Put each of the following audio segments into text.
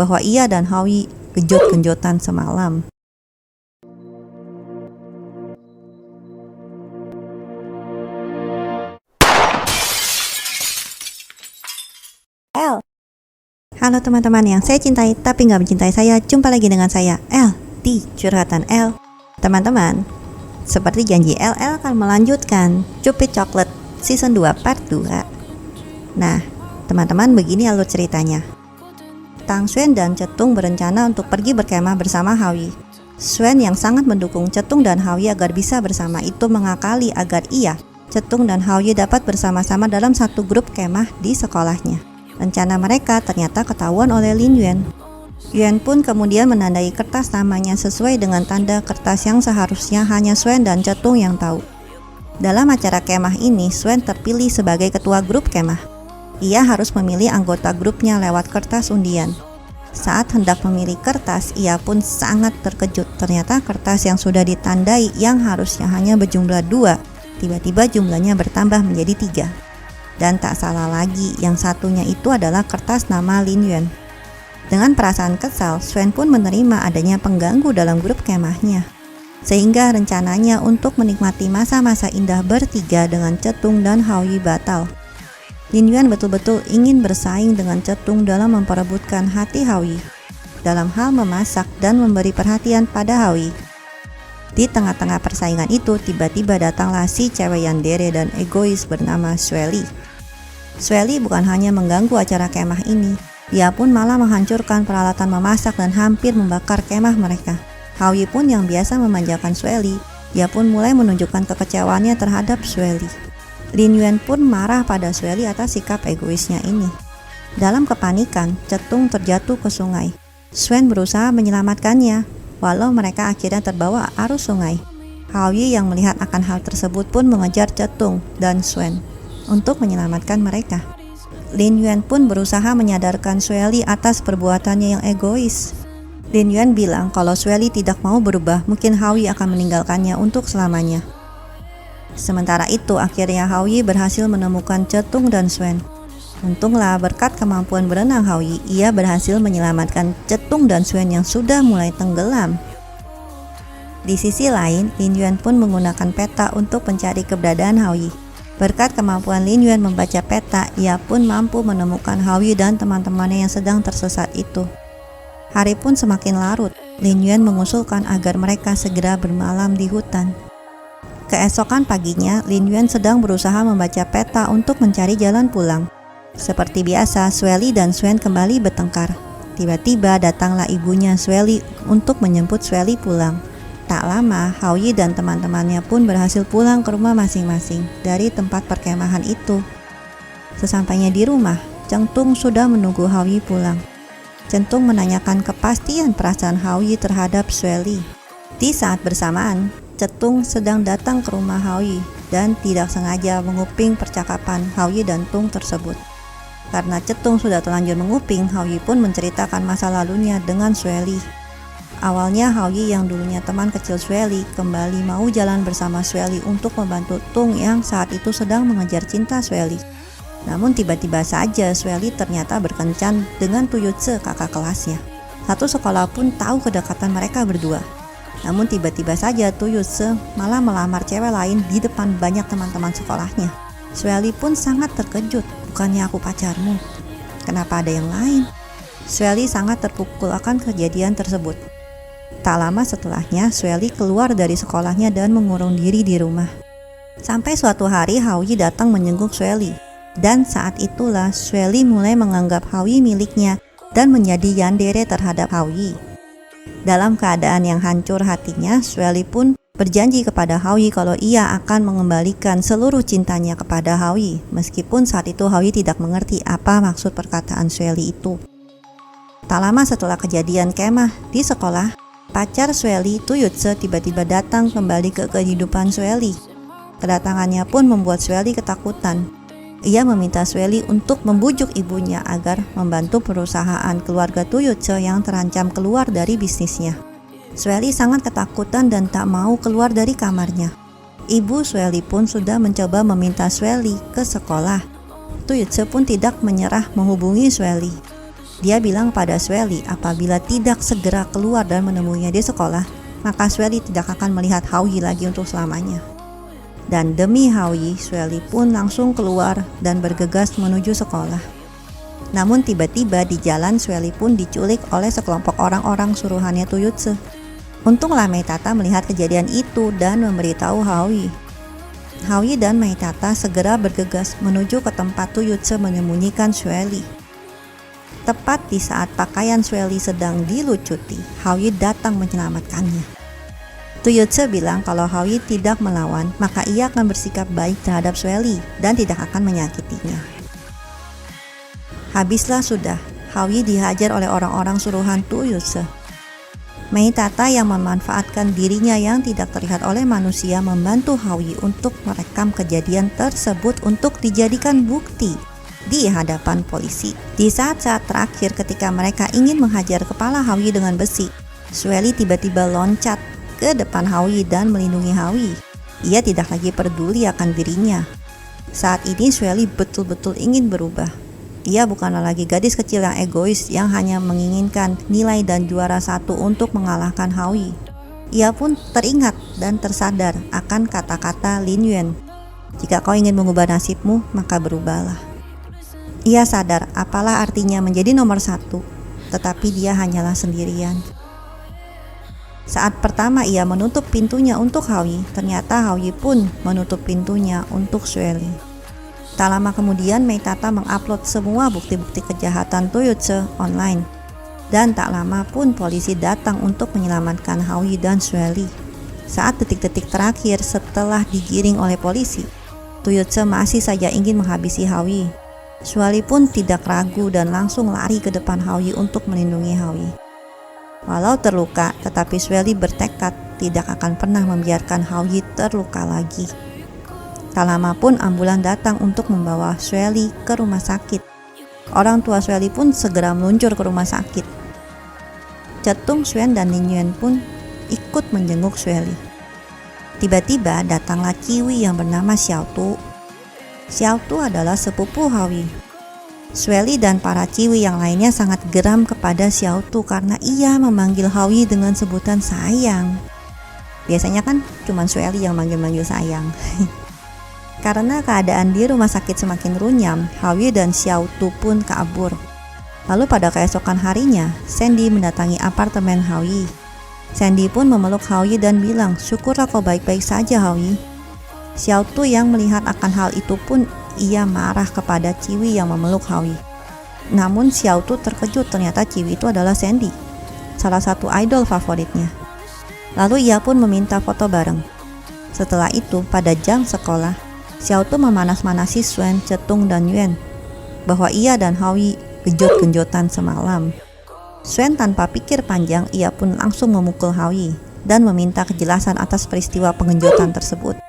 bahwa ia dan Howie genjot-genjotan semalam. Halo teman-teman yang saya cintai tapi nggak mencintai saya, jumpa lagi dengan saya, El, di Curhatan El. Teman-teman, seperti janji El akan melanjutkan Cupid Chocolate Season 2 Part 2. Nah, teman-teman, begini alur ceritanya. Tang Xuan dan Cetung berencana untuk pergi berkemah bersama Howie. Xuan yang sangat mendukung Cetung dan Howie agar bisa bersama itu mengakali agar ia, Cetung dan Howie dapat bersama-sama dalam satu grup kemah di sekolahnya. Rencana mereka ternyata ketahuan oleh Lin Yuan. Yuan pun kemudian menandai kertas namanya sesuai dengan tanda kertas yang seharusnya hanya Xuan dan Cetung yang tahu. Dalam acara kemah ini, Xuan terpilih sebagai ketua grup kemah. Ia harus memilih anggota grupnya lewat kertas undian. Saat hendak memilih kertas, ia pun sangat terkejut. Ternyata kertas yang sudah ditandai yang harusnya hanya berjumlah 2, tiba-tiba jumlahnya bertambah menjadi 3. Dan tak salah lagi, yang satunya itu adalah kertas nama Lin Yuan. Dengan perasaan kesal, Xuan pun menerima adanya pengganggu dalam grup kemahnya. Sehingga rencananya untuk menikmati masa-masa indah bertiga dengan Cetung dan Howie batal. Lin Yuan betul-betul ingin bersaing dengan Cetung dalam memperebutkan hati Howie, dalam hal memasak dan memberi perhatian pada Howie. Di tengah-tengah persaingan itu, tiba-tiba datanglah si cewek yandere dan egois bernama Xueli. Xueli bukan hanya mengganggu acara kemah ini, dia pun malah menghancurkan peralatan memasak dan hampir membakar kemah mereka. Howie pun yang biasa memanjakan Xueli, dia pun mulai menunjukkan kekecewaannya terhadap Xueli. Lin Yuan pun marah pada Xueli atas sikap egoisnya ini. Dalam kepanikan, Cetung terjatuh ke sungai. Xuan berusaha menyelamatkannya, walau mereka akhirnya terbawa arus sungai. Howie yang melihat akan hal tersebut pun mengejar Cetung dan Xuan untuk menyelamatkan mereka. Lin Yuan pun berusaha menyadarkan Xueli atas perbuatannya yang egois. Lin Yuan bilang kalau Xueli tidak mau berubah, mungkin Howie akan meninggalkannya untuk selamanya. Sementara itu, akhirnya Howie berhasil menemukan Cetung dan Xuan. Untunglah berkat kemampuan berenang Howie, ia berhasil menyelamatkan Cetung dan Xuan yang sudah mulai tenggelam. Di sisi lain, Lin Yuan pun menggunakan peta untuk mencari keberadaan Howie. Berkat kemampuan Lin Yuan membaca peta, ia pun mampu menemukan Howie dan teman-temannya yang sedang tersesat itu. Hari pun semakin larut. Lin Yuan mengusulkan agar mereka segera bermalam di hutan. Keesokan paginya, Lin Yuan sedang berusaha membaca peta untuk mencari jalan pulang. Seperti biasa, Xueli dan Xuan kembali bertengkar. Tiba-tiba datanglah ibunya Xueli untuk menjemput Xueli pulang. Tak lama, Howie dan teman-temannya pun berhasil pulang ke rumah masing-masing dari tempat perkemahan itu. Sesampainya di rumah, Cetung sudah menunggu Howie pulang. Cetung menanyakan kepastian perasaan Howie terhadap Xueli. Di saat bersamaan, Cetung sedang datang ke rumah Howie dan tidak sengaja menguping percakapan Howie dan Tung tersebut. Karena Cetung sudah terlanjur menguping, Howie pun menceritakan masa lalunya dengan Xueli. Awalnya Howie yang dulunya teman kecil Xueli kembali mau jalan bersama Xueli untuk membantu Tung yang saat itu sedang mengejar cinta Xueli. Namun tiba-tiba saja Xueli ternyata berkencan dengan Tuyutse, kakak kelasnya. Satu sekolah pun tahu kedekatan mereka berdua. Namun tiba-tiba saja Tuyutse malah melamar cewek lain di depan banyak teman-teman sekolahnya. Xueli pun sangat terkejut, bukannya aku pacarmu? Kenapa ada yang lain? Xueli sangat terpukul akan kejadian tersebut. Tak lama setelahnya, Xueli keluar dari sekolahnya dan mengurung diri di rumah. Sampai suatu hari Howie datang menjenguk Xueli. Dan saat itulah Xueli mulai menganggap Howie miliknya dan menjadi yandere terhadap Howie. Dalam keadaan yang hancur hatinya, Xueli pun berjanji kepada Howie kalau ia akan mengembalikan seluruh cintanya kepada Howie. Meskipun saat itu Howie tidak mengerti apa maksud perkataan Xueli itu. Tak lama setelah kejadian kemah di sekolah, pacar Xueli, Tuyutse, tiba-tiba datang kembali ke kehidupan Xueli. Kedatangannya pun membuat Xueli ketakutan. Ia meminta Xueli untuk membujuk ibunya agar membantu perusahaan keluarga Tuyutse yang terancam keluar dari bisnisnya. Xueli sangat ketakutan dan tak mau keluar dari kamarnya. Ibu Xueli pun sudah mencoba meminta Xueli ke sekolah. Tuyutse pun tidak menyerah menghubungi Xueli. Dia bilang pada Sueli apabila tidak segera keluar dan menemuinya di sekolah, maka Sueli tidak akan melihat Haoyi lagi untuk selamanya. Dan demi Haoyi, Sueli pun langsung keluar dan bergegas menuju sekolah. Namun tiba-tiba di jalan Sueli pun diculik oleh sekelompok orang-orang suruhannya Tuyutse. Untunglah Meitata melihat kejadian itu dan memberitahu Haoyi. Haoyi dan Meitata segera bergegas menuju ke tempat Tuyutse menyembunyikan Sueli. Tepat di saat pakaian Sueli sedang dilucuti, Haoyi datang menyelamatkannya. Tuyutse bilang kalau Haoyi tidak melawan, maka ia akan bersikap baik terhadap Sueli dan tidak akan menyakitinya. Habislah sudah, Haoyi dihajar oleh orang-orang suruhan Tuyutse. Meitata yang memanfaatkan dirinya yang tidak terlihat oleh manusia membantu Haoyi untuk merekam kejadian tersebut untuk dijadikan bukti di hadapan polisi. Di saat-saat terakhir ketika mereka ingin menghajar kepala Haoyi dengan besi, Sueli tiba-tiba loncat ke depan Haoyi dan melindungi Haoyi. Ia tidak lagi peduli akan dirinya. Saat ini Sueli betul-betul ingin berubah. Ia bukanlah lagi gadis kecil yang egois yang hanya menginginkan nilai dan juara satu untuk mengalahkan Haoyi. Ia pun teringat dan tersadar akan kata-kata Lin Yuan. Jika kau ingin mengubah nasibmu, maka berubahlah. Ia sadar apalah artinya menjadi nomor satu, tetapi dia hanyalah sendirian. Saat pertama ia menutup pintunya untuk Haoyi, ternyata Haoyi pun menutup pintunya untuk Sueli. Tak lama kemudian Meitata mengupload semua bukti-bukti kejahatan Tuyutse online. Dan tak lama pun polisi datang untuk menyelamatkan Haoyi dan Sueli. Saat detik-detik terakhir setelah digiring oleh polisi, Tuyutse masih saja ingin menghabisi Haoyi. Sueli pun tidak ragu dan langsung lari ke depan Haoyi untuk melindungi Haoyi. Walau terluka, tetapi Sueli bertekad tidak akan pernah membiarkan Haoyi terluka lagi. Tak lama pun ambulan datang untuk membawa Sueli ke rumah sakit. Orang tua Sueli pun segera meluncur ke rumah sakit. Cetung, Xuan, dan Lin Yuan pun ikut menjenguk Sueli. Tiba-tiba datanglah Ciwi yang bernama Xiao Tu. Xiao Tu adalah sepupu Haoyi. Sueli dan para Ciwi yang lainnya sangat geram kepada Xiao Tu karena ia memanggil Haoyi dengan sebutan sayang. Biasanya kan cuma Sueli yang manggil-manggil sayang. Karena keadaan di rumah sakit semakin runyam, Haoyi dan Xiao Tu pun kabur. Lalu pada keesokan harinya, Sandy mendatangi apartemen Haoyi. Sandy pun memeluk Haoyi dan bilang, "Syukurlah kau baik-baik saja, Haoyi." Xiao Tu yang melihat akan hal itu pun ia marah kepada Ciwi yang memeluk Haoyi. Namun Xiao Tu terkejut ternyata Ciwi itu adalah Sandy, salah satu idol favoritnya. Lalu ia pun meminta foto bareng. Setelah itu pada jam sekolah, Xiao Tu memanas-manasi Xuan, Cetung, dan Yuan bahwa ia dan Haoyi genjot-genjotan semalam. Xuan tanpa pikir panjang ia pun langsung memukul Haoyi dan meminta kejelasan atas peristiwa pengenjotan tersebut.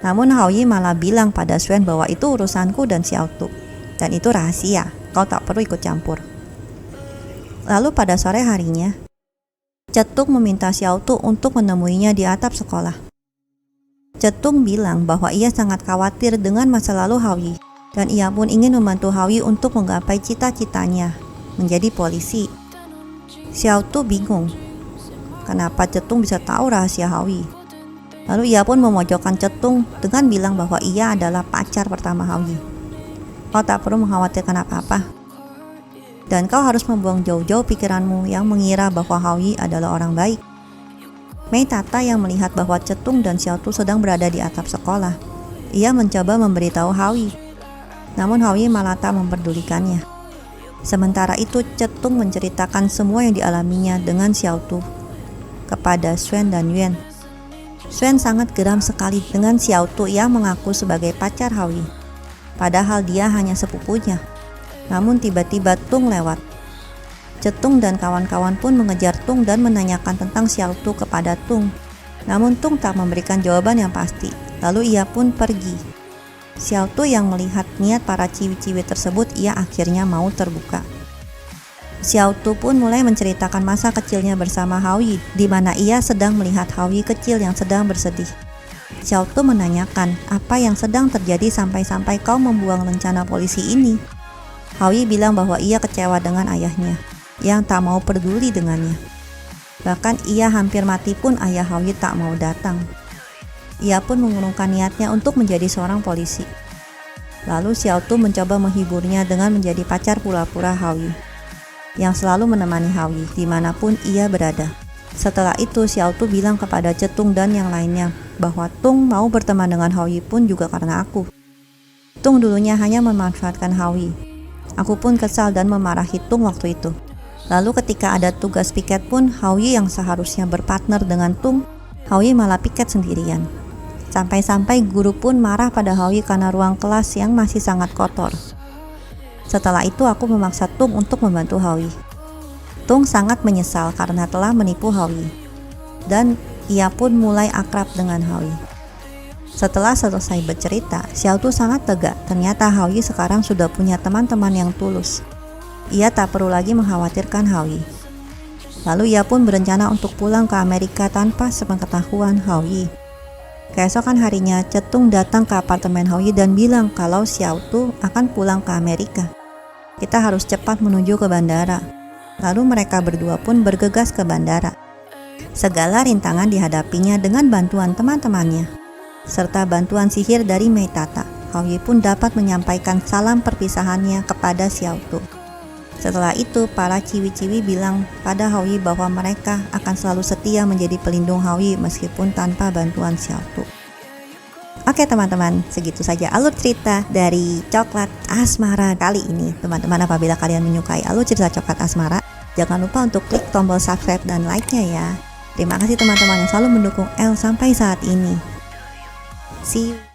Namun Haoyi malah bilang pada Xuan bahwa itu urusanku dan Xiao Tu, dan itu rahasia, kau tak perlu ikut campur. Lalu pada sore harinya, Cetung meminta Xiao Tu untuk menemuinya di atap sekolah. Cetung bilang bahwa ia sangat khawatir dengan masa lalu Haoyi, dan ia pun ingin membantu Haoyi untuk menggapai cita-citanya, menjadi polisi. Xiao Tu bingung, kenapa Cetung bisa tahu rahasia Haoyi. Lalu ia pun memojokkan Cetung dengan bilang bahwa ia adalah pacar pertama Haoyi. Kau tak perlu mengkhawatirkan apa-apa. Dan kau harus membuang jauh-jauh pikiranmu yang mengira bahwa Haoyi adalah orang baik. Meitata yang melihat bahwa Cetung dan Xiao Tu sedang berada di atap sekolah. Ia mencoba memberitahu Haoyi. Namun Haoyi malah tak memperdulikannya. Sementara itu Cetung menceritakan semua yang dialaminya dengan Xiao Tu kepada Xuan dan Yuan. Xuan sangat geram sekali dengan Xiao Tu yang mengaku sebagai pacar Haoyi, padahal dia hanya sepupunya. Namun tiba-tiba Tung lewat. Cetung dan kawan-kawan pun mengejar Tung dan menanyakan tentang Xiao Tu kepada Tung. Namun Tung tak memberikan jawaban yang pasti, lalu ia pun pergi. Xiao Tu yang melihat niat para ciwi-ciwi tersebut, ia akhirnya mau terbuka. Xiao Tu pun mulai menceritakan masa kecilnya bersama Haoyi, di mana ia sedang melihat Haoyi kecil yang sedang bersedih. Xiao Tu menanyakan apa yang sedang terjadi sampai-sampai kau membuang rencana polisi ini. Haoyi bilang bahwa ia kecewa dengan ayahnya. yang tak mau peduli dengannya. Bahkan ia hampir mati pun ayah Hao Yi tak mau datang. Ia pun mengurungkan niatnya untuk menjadi seorang polisi. Lalu Xiao Tu mencoba menghiburnya dengan menjadi pacar pura-pura Hao Yi, yang selalu menemani Hao Yi dimanapun ia berada. Setelah itu Xiao Tu bilang kepada Cetung dan yang lainnya bahwa Tung mau berteman dengan Hao Yi pun juga karena aku. Tung dulunya hanya memanfaatkan Hao Yi. Aku pun kesal dan memarahi Tung waktu itu. Lalu ketika ada tugas piket pun, Hao Yi yang seharusnya berpartner dengan Tung, Hao Yi malah piket sendirian. Sampai-sampai guru pun marah pada Hao Yi karena ruang kelas yang masih sangat kotor. Setelah itu aku memaksa Tung untuk membantu Hao Yi. Tung sangat menyesal karena telah menipu Hao Yi, dan ia pun mulai akrab dengan Hao Yi. Setelah selesai bercerita, Xiao Tu sangat lega. Ternyata Hao Yi sekarang sudah punya teman-teman yang tulus. Ia tak perlu lagi mengkhawatirkan Hao Yi. Lalu ia pun berencana untuk pulang ke Amerika tanpa sepengetahuan Hao Yi. Keesokan harinya, Cetung datang ke apartemen Hao Yi dan bilang kalau Xiao Tu akan pulang ke Amerika. Kita harus cepat menuju ke bandara. Lalu mereka berdua pun bergegas ke bandara. Segala rintangan dihadapinya dengan bantuan teman-temannya, serta bantuan sihir dari Mei Tata. Hao Yi pun dapat menyampaikan salam perpisahannya kepada Xiao Tu. Setelah itu, para ciwi-ciwi bilang pada Hao Yi bahwa mereka akan selalu setia menjadi pelindung Hao Yi meskipun tanpa bantuan Xiao Tu. Oke teman-teman, segitu saja alur cerita dari Coklat Asmara kali ini. Teman-teman, apabila kalian menyukai alur cerita Coklat Asmara, jangan lupa untuk klik tombol subscribe dan like-nya ya. Terima kasih teman-teman yang selalu mendukung El sampai saat ini. See you.